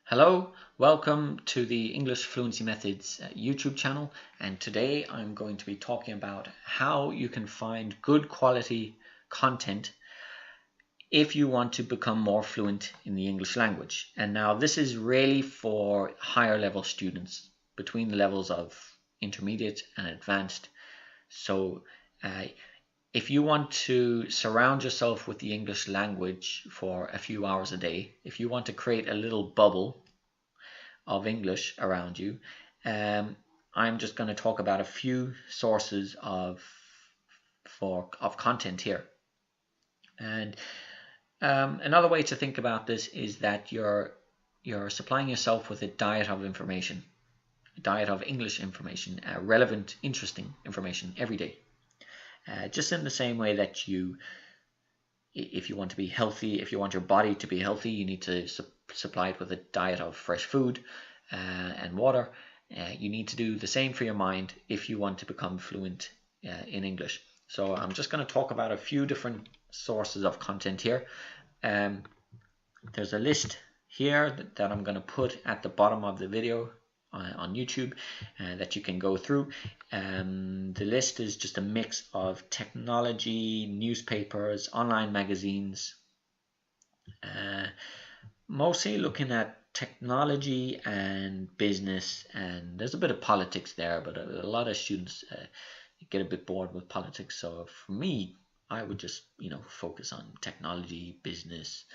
Hello, welcome to the English Fluency Methods YouTube channel, and today I'm going to be talking about how you can find good quality content if you want to become more fluent in the English language. And now this is really for higher level students between the levels of intermediate and advanced. So if you want to surround yourself with the English language for a few hours a day, if you want to create a little bubble of English around you, I'm just going to talk about a few sources of content here. And another way to think about this is that you're supplying yourself with a diet of information, a diet of English information, relevant, interesting information every day. Just in the same way that if you want to be healthy, if you want your body to be healthy, you need to supply it with a diet of fresh food and water. You need to do the same for your mind if you want to become fluent in English. So I'm just going to talk about a few different sources of content here. There's a list here that I'm going to put at the bottom of the video on YouTube that you can go through. The list is just a mix of technology, newspapers, online magazines, mostly looking at technology and business, and there's a bit of politics there, but a lot of students get a bit bored with politics. So for me, I would just focus on technology, business,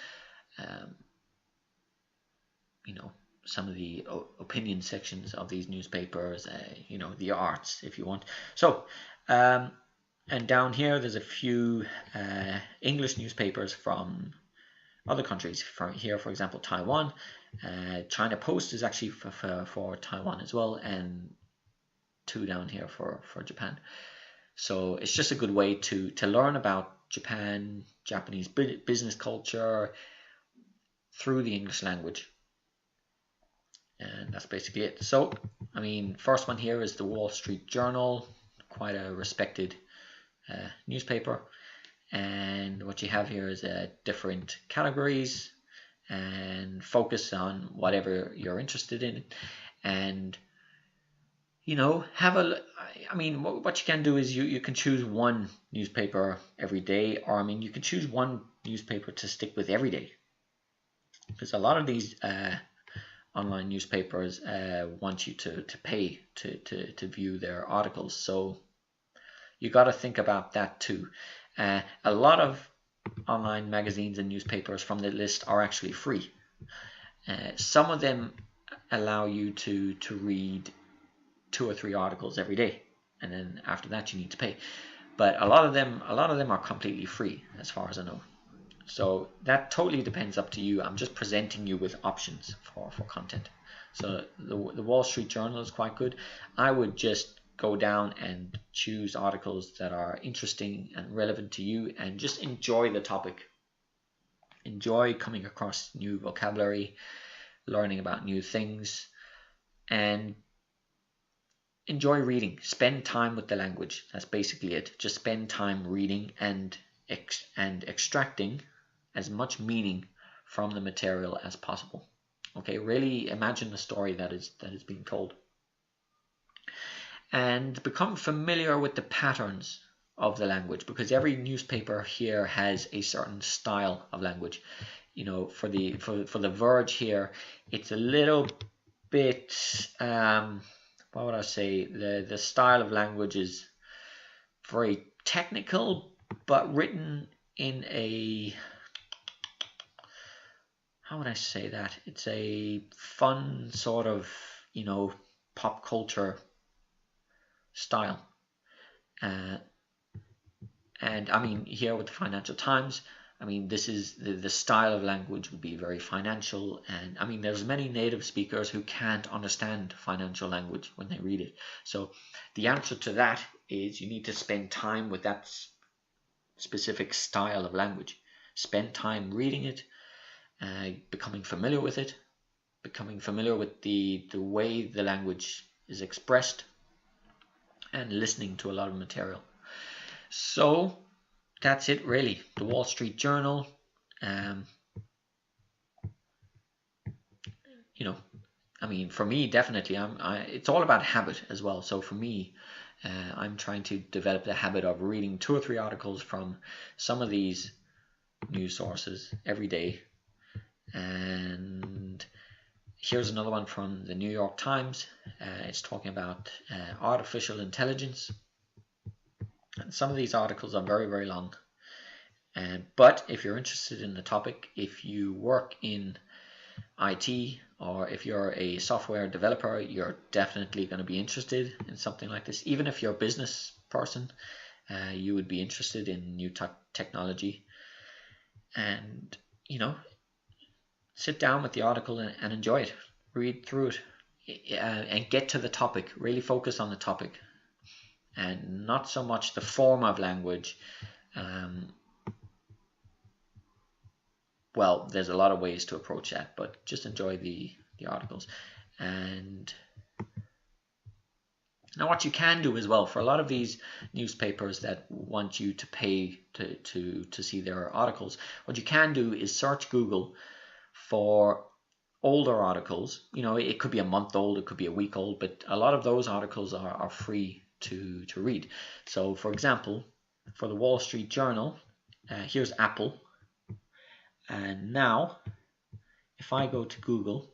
some of the opinion sections of these newspapers, the arts if you want. So and down here there's a few English newspapers from other countries. For example, Taiwan. China Post is actually for Taiwan as well, and two down here for Japan. So it's just a good way to learn about Japanese business culture through the English language. And that's basically it. So, first one here is the Wall Street Journal, quite a respected newspaper. And what you have here is different categories and focus on whatever you're interested in. And, what you can do is you can choose one newspaper every day, or, you can choose one newspaper to stick with every day. Because a lot of these online newspapers want you to pay to view their articles, so you got to think about that too. A lot of online magazines and newspapers from the list are actually free. Some of them allow you to read 2 or 3 articles every day, and then after that you need to pay. But a lot of them are completely free, as far as I know. So that totally depends up to you. I'm just presenting you with options for content. So the Wall Street Journal is quite good. I would just go down and choose articles that are interesting and relevant to you, and just enjoy the topic. Enjoy coming across new vocabulary, learning about new things, and enjoy reading. Spend time with the language. That's basically it. Just spend time reading and extracting as much meaning from the material as possible. Okay, really imagine the story that is being told, and become familiar with the patterns of the language, because every newspaper here has a certain style of language. For the Verge here, it's a little bit what would I say, the style of language is very technical, but written in a, how would I say that? It's a fun sort of, pop culture style. And here with the Financial Times, this is the style of language would be very financial, and there's many native speakers who can't understand financial language when they read it. So the answer to that is you need to spend time with that specific style of language. Spend time reading it, becoming familiar with it, becoming familiar with the way the language is expressed, and listening to a lot of material. So that's it really. The Wall Street Journal, you know, I mean, for me, definitely, it's all about habit as well. So for me, I'm trying to develop the habit of reading 2 or 3 articles from some of these news sources every day. And here's another one from the New York Times. It's talking about artificial intelligence. And some of these articles are very, very long. But if you're interested in the topic, if you work in IT, or if you're a software developer, you're definitely going to be interested in something like this. Even if you're a business person, you would be interested in new technology. And, you know, sit down with the article and enjoy it. Read through it and get to the topic. Really focus on the topic and not so much the form of language. Well, there's a lot of ways to approach that, but just enjoy the articles. And now what you can do as well, for a lot of these newspapers that want you to pay to see their articles, what you can do is search Google for older articles. You know, it could be a month old, it could be a week old, but a lot of those articles are free to read. So for example, for the Wall Street Journal, here's Apple. And now, if I go to Google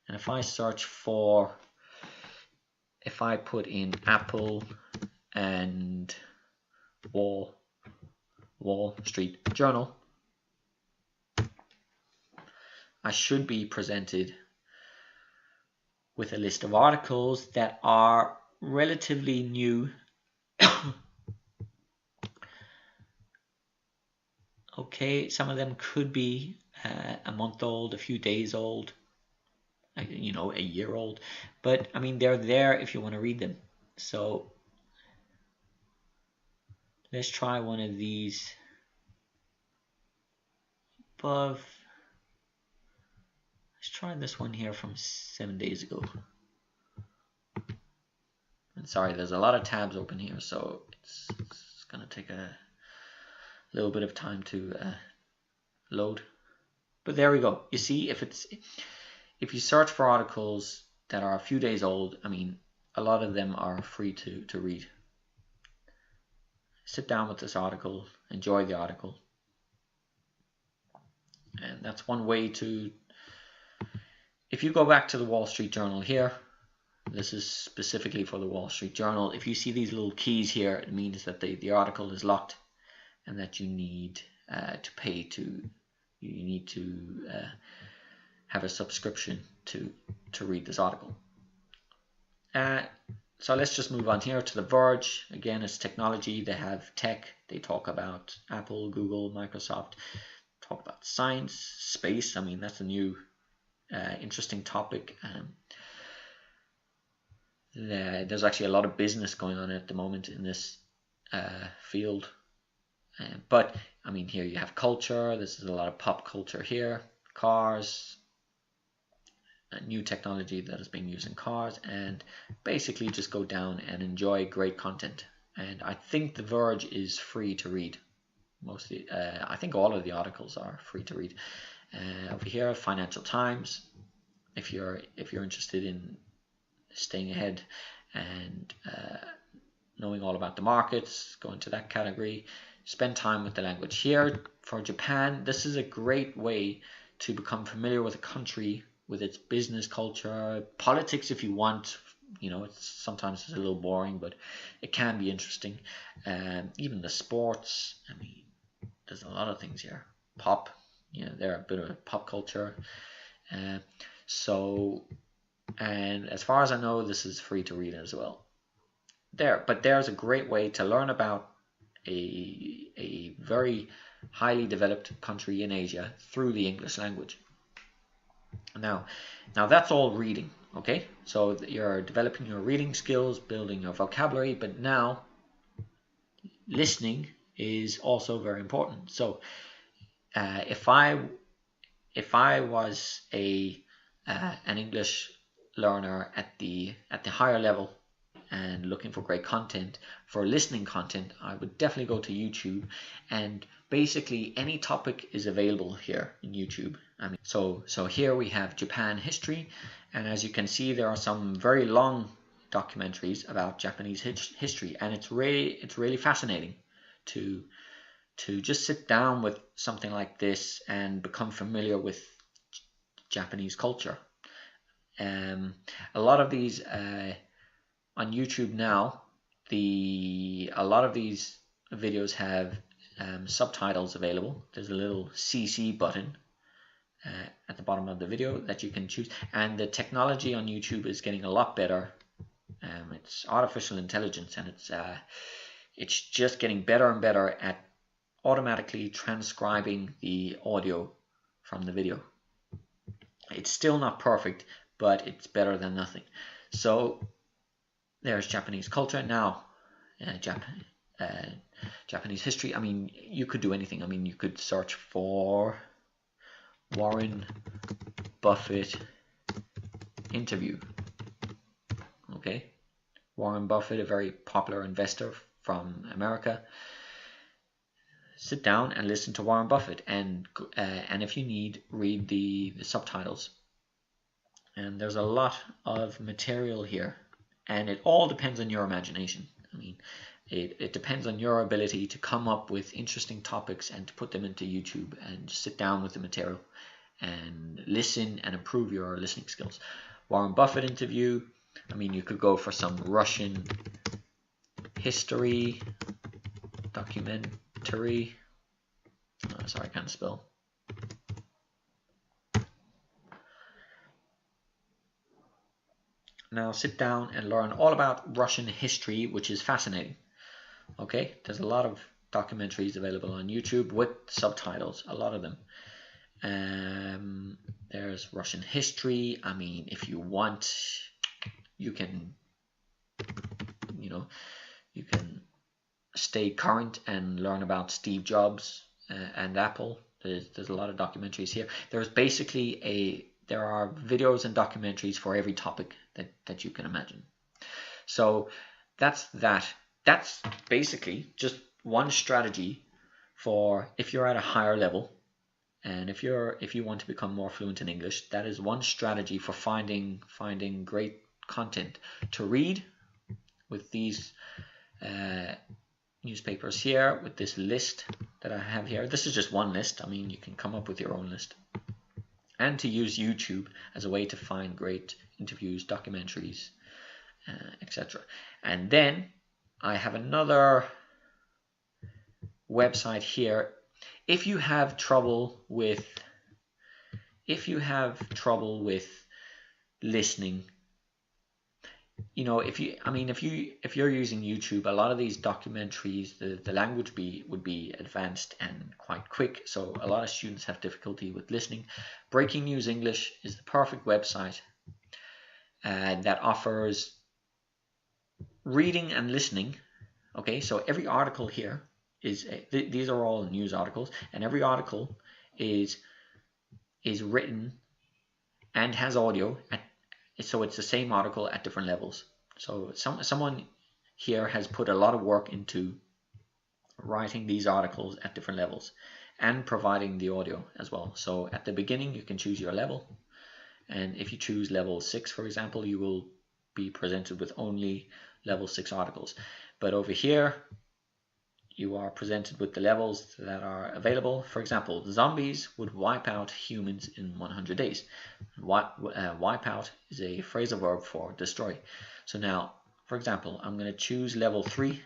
and if I search for, if I put in Apple and Wall Street Journal, I should be presented with a list of articles that are relatively new. Okay, some of them could be a month old, a few days old, you know, a year old. But, I mean, they're there if you want to read them. So, let's try one of these above. Let's try this one here from 7 days ago. And sorry, there's a lot of tabs open here, so it's going to take a little bit of time to load. But there we go. You see, if you search for articles that are a few days old, I mean, a lot of them are free to read. Sit down with this article, enjoy the article. And that's one way to, if you go back to the Wall Street Journal here, this is specifically for the Wall Street Journal. If you see these little keys here, it means that the article is locked and that you need to pay to, you need to have a subscription to read this article. So let's just move on here to The Verge. Again, it's technology. They have tech. They talk about Apple, Google, Microsoft. Talk about science, space. I mean, that's a new interesting topic. There's actually a lot of business going on at the moment in this field. But, I mean, here you have culture. This is a lot of pop culture here. Cars. New technology that is being used in cars. And basically just go down and enjoy great content. And I think The Verge is free to read. Mostly, I think all of the articles are free to read. Over here, Financial Times. If you're interested in staying ahead and knowing all about the markets, go into that category. Spend time with the language. Here for Japan, this is a great way to become familiar with a country, with its business culture, politics if you want. You know, sometimes it's a little boring, but it can be interesting. Even the sports. I mean, there's a lot of things here. Pop, you know, they're a bit of a pop culture. And as far as I know, this is free to read as well. But there's a great way to learn about a very highly developed country in Asia through the English language. Now that's all reading, okay? So you're developing your reading skills, building your vocabulary, but now listening is also very important. So if I was an English learner at the higher level and looking for great content, for listening content, I would definitely go to YouTube, and basically any topic is available here in YouTube. I mean, so here we have Japan history, and as you can see, there are some very long documentaries about Japanese history, and it's really fascinating to just sit down with something like this and become familiar with Japanese culture. A lot of these on YouTube now, a lot of these videos have subtitles available. There's a little CC button at the bottom of the video that you can choose, and the technology on YouTube is getting a lot better. It's artificial intelligence, and it's just getting better and better at automatically transcribing the audio from the video. It's still not perfect, but it's better than nothing. So there's Japanese culture. Now Japanese history. I mean, you could do anything. I mean, you could search for Warren Buffett interview. Okay, Warren Buffett, a very popular investor from America. Sit down and listen to Warren Buffett, and if you need, read the subtitles. And there's a lot of material here, and it all depends on your imagination. I mean, it depends on your ability to come up with interesting topics and to put them into YouTube and sit down with the material and listen and improve your listening skills. Warren Buffett interview. I mean, you could go for some Russian history documentary. Oh, sorry, I can't spell. Now sit down and learn all about Russian history, which is fascinating. Okay, there's a lot of documentaries available on YouTube with subtitles, a lot of them. There's Russian history. I mean, if you want, you can stay current and learn about Steve Jobs and Apple. There's a lot of documentaries here. There are videos and documentaries for every topic that you can imagine. So that's that. That's basically just one strategy for if you're at a higher level, and if you want to become more fluent in English. That is one strategy for finding great content to read with these newspapers here, with this list that I have here. This is just one list. I mean, you can come up with your own list. And to use YouTube as a way to find great interviews, documentaries, etc. And then I have another website here. If you have trouble with listening, if you're using YouTube, a lot of these documentaries, the language would be advanced and quite quick, so a lot of students have difficulty with listening. Breaking News English is the perfect website that offers reading and listening. Okay, so every article here these are all news articles, and every article is written and has audio so it's the same article at different levels. So someone here has put a lot of work into writing these articles at different levels and providing the audio as well. So at the beginning you can choose your level, and if you choose level 6, for example, you will be presented with only level 6 articles. But over here you are presented with the levels that are available. For example, zombies would wipe out humans in 100 days. Wipe out is a phrasal verb for destroy. So now, for example, I'm going to choose level 3.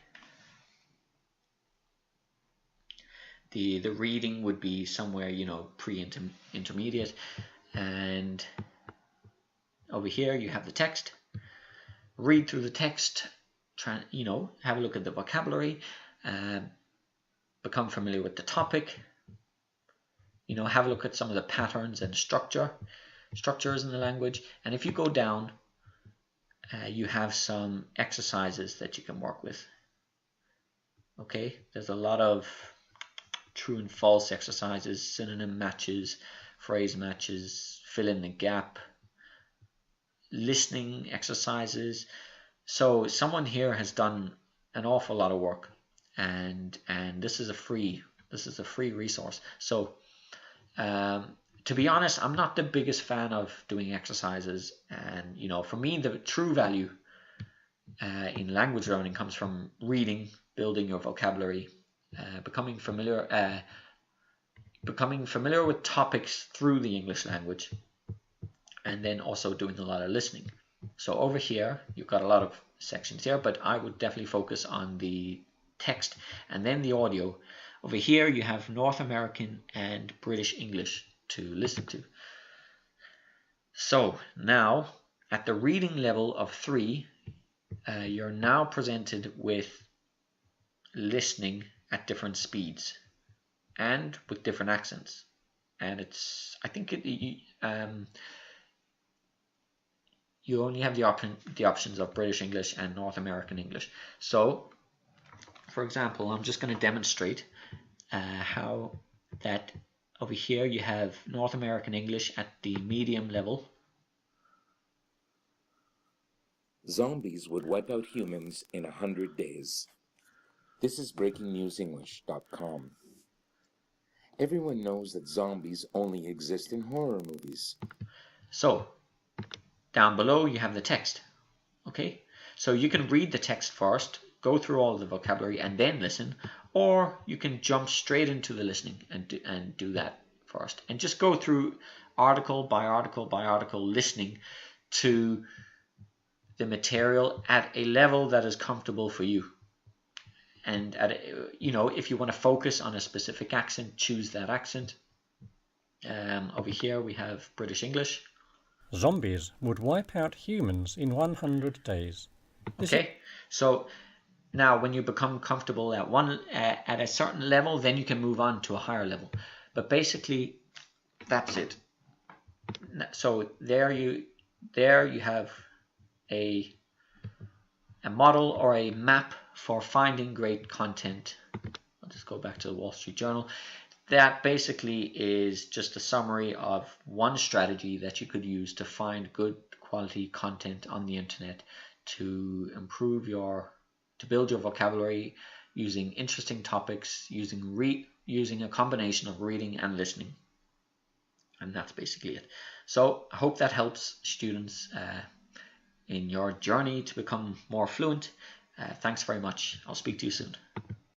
The reading would be somewhere, pre-intermediate. And over here you have the text. Read through the text, have a look at the vocabulary. Become familiar with the topic, have a look at some of the patterns and structures in the language. And if you go down, you have some exercises that you can work with. Okay, there's a lot of true and false exercises, synonym matches, phrase matches, fill in the gap, listening exercises. So someone here has done an awful lot of work. And this is a free resource. So to to be honest, I'm not the biggest fan of doing exercises, and for me, the true value in language learning comes from reading, building your vocabulary, becoming familiar with topics through the English language, and then also doing a lot of listening. So over here, you've got a lot of sections here, but I would definitely focus on the text and then the audio. Over here, you have North American and British English to listen to. So now, at the reading level of 3, you're now presented with listening at different speeds and with different accents. And you only have the options of British English and North American English. So, for example, I'm just going to demonstrate how that over here you have North American English at the medium level. Zombies would wipe out humans in 100 days. This is BreakingNewsEnglish.com. Everyone knows that zombies only exist in horror movies. So, down below you have the text. Okay, so you can read the text first, go through all the vocabulary and then listen, or you can jump straight into the listening and do that first, and just go through article by article by article, listening to the material at a level that is comfortable for you. And if you want to focus on a specific accent, choose that accent. Over here we have British English. Zombies would wipe out humans in 100 days. Okay, so now when you become comfortable at a certain level, then you can move on to a higher level. But basically, that's it. So there you have a model or a map for finding great content. I'll just go back to the Wall Street Journal. That basically is just a summary of one strategy that you could use to find good quality content on the internet to build your vocabulary using interesting topics, using a combination of reading and listening. And that's basically it. So I hope that helps students in your journey to become more fluent. Thanks very much. I'll speak to you soon.